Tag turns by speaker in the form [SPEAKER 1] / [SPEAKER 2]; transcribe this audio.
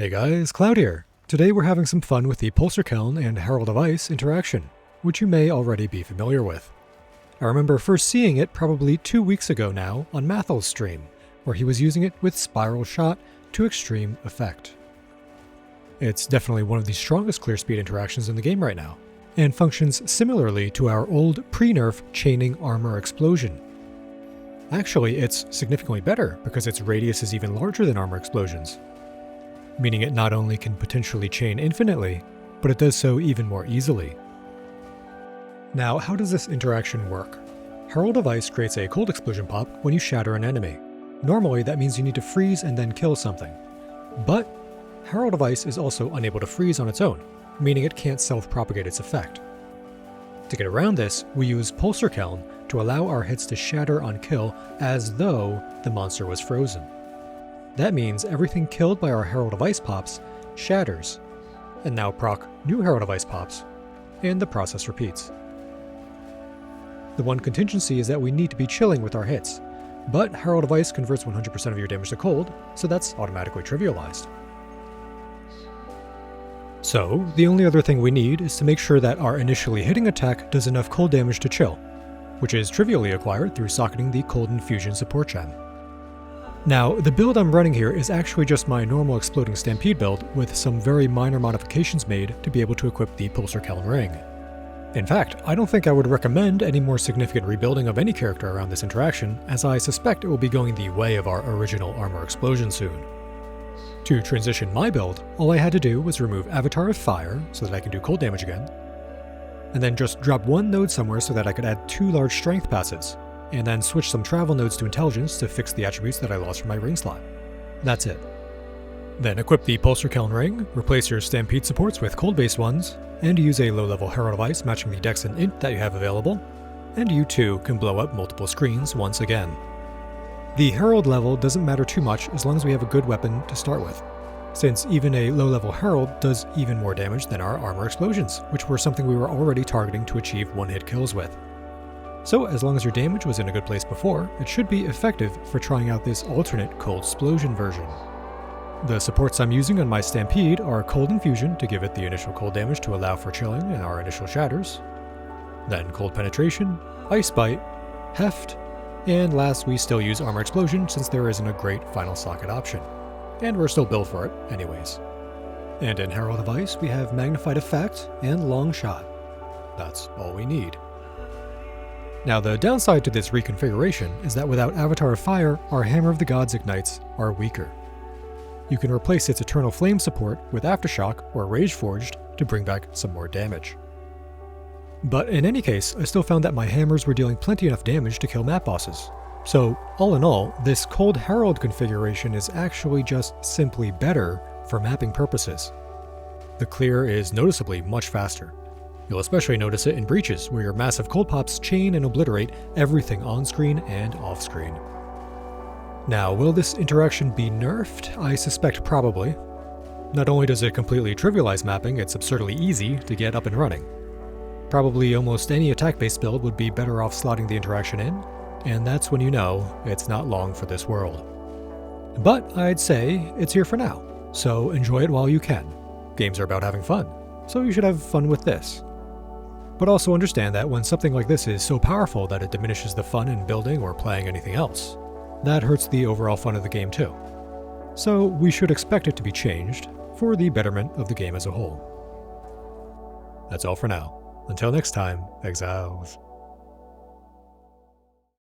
[SPEAKER 1] Hey guys, Cloud here. Today we're having some fun with the Polcirkeln and Herald of Ice interaction, which you may already be familiar with. I remember first seeing it probably 2 weeks ago now on Mathel's stream, where he was using it with Spiral Shot to extreme effect. It's definitely one of the strongest clear speed interactions in the game right now, and functions similarly to our old pre-nerf chaining armor explosion. Actually, it's significantly better because its radius is even larger than armor explosions, meaning it not only can potentially chain infinitely, but it does so even more easily. Now, how does this interaction work? Herald of Ice creates a cold explosion pop when you shatter an enemy. Normally, that means you need to freeze and then kill something. But Herald of Ice is also unable to freeze on its own, meaning it can't self-propagate its effect. To get around this, we use Polcirkeln to allow our hits to shatter on kill as though the monster was frozen. That means everything killed by our Herald of Ice pops shatters, and now proc new Herald of Ice pops, and the process repeats. The one contingency is that we need to be chilling with our hits, but Herald of Ice converts 100% of your damage to cold, so that's automatically trivialized. So, the only other thing we need is to make sure that our initially hitting attack does enough cold damage to chill, which is trivially acquired through socketing the Cold Infusion support gem. Now, the build I'm running here is actually just my normal Exploding Stampede build with some very minor modifications made to be able to equip the Polcirkeln ring. In fact, I don't think I would recommend any more significant rebuilding of any character around this interaction, as I suspect it will be going the way of our original armor explosion soon. To transition my build, all I had to do was remove Avatar of Fire so that I can do cold damage again, and then just drop one node somewhere so that I could add 2 large strength passives, and then switch some travel nodes to intelligence to fix the attributes that I lost from my ring slot. That's it. Then equip the Polcirkeln ring, replace your Stampede supports with cold-based ones, and use a low-level Herald of Ice matching the Dex and Int that you have available, and you too can blow up multiple screens once again. The Herald level doesn't matter too much as long as we have a good weapon to start with, since even a low-level Herald does even more damage than our armor explosions, which were something we were already targeting to achieve one-hit kills with. So as long as your damage was in a good place before, it should be effective for trying out this alternate COLDsploding version. The supports I'm using on my Stampede are Cold Infusion to give it the initial cold damage to allow for chilling in our initial shatters, then Cold Penetration, Ice Bite, Heft, and last we still use Armor Explosion since there isn't a great final socket option, and we're still built for it anyways. And in Herald of Ice we have Magnified Effect and Long Shot. That's all we need. Now the downside to this reconfiguration is that without Avatar of Fire, our Hammer of the Gods ignites are weaker. You can replace its Eternal Flame support with Aftershock or Rage Forged to bring back some more damage. But in any case, I still found that my hammers were dealing plenty enough damage to kill map bosses. So all in all, this Cold Herald configuration is actually just simply better for mapping purposes. The clear is noticeably much faster. You'll especially notice it in breaches, where your massive cold pops chain and obliterate everything on-screen and off-screen. Now, will this interaction be nerfed? I suspect probably. Not only does it completely trivialize mapping, it's absurdly easy to get up and running. Probably almost any attack-based build would be better off slotting the interaction in, and that's when you know it's not long for this world. But I'd say it's here for now, so enjoy it while you can. Games are about having fun, so you should have fun with this. But also understand that when something like this is so powerful that it diminishes the fun in building or playing anything else, that hurts the overall fun of the game too. So we should expect it to be changed for the betterment of the game as a whole. That's all for now. Until next time, Exiles.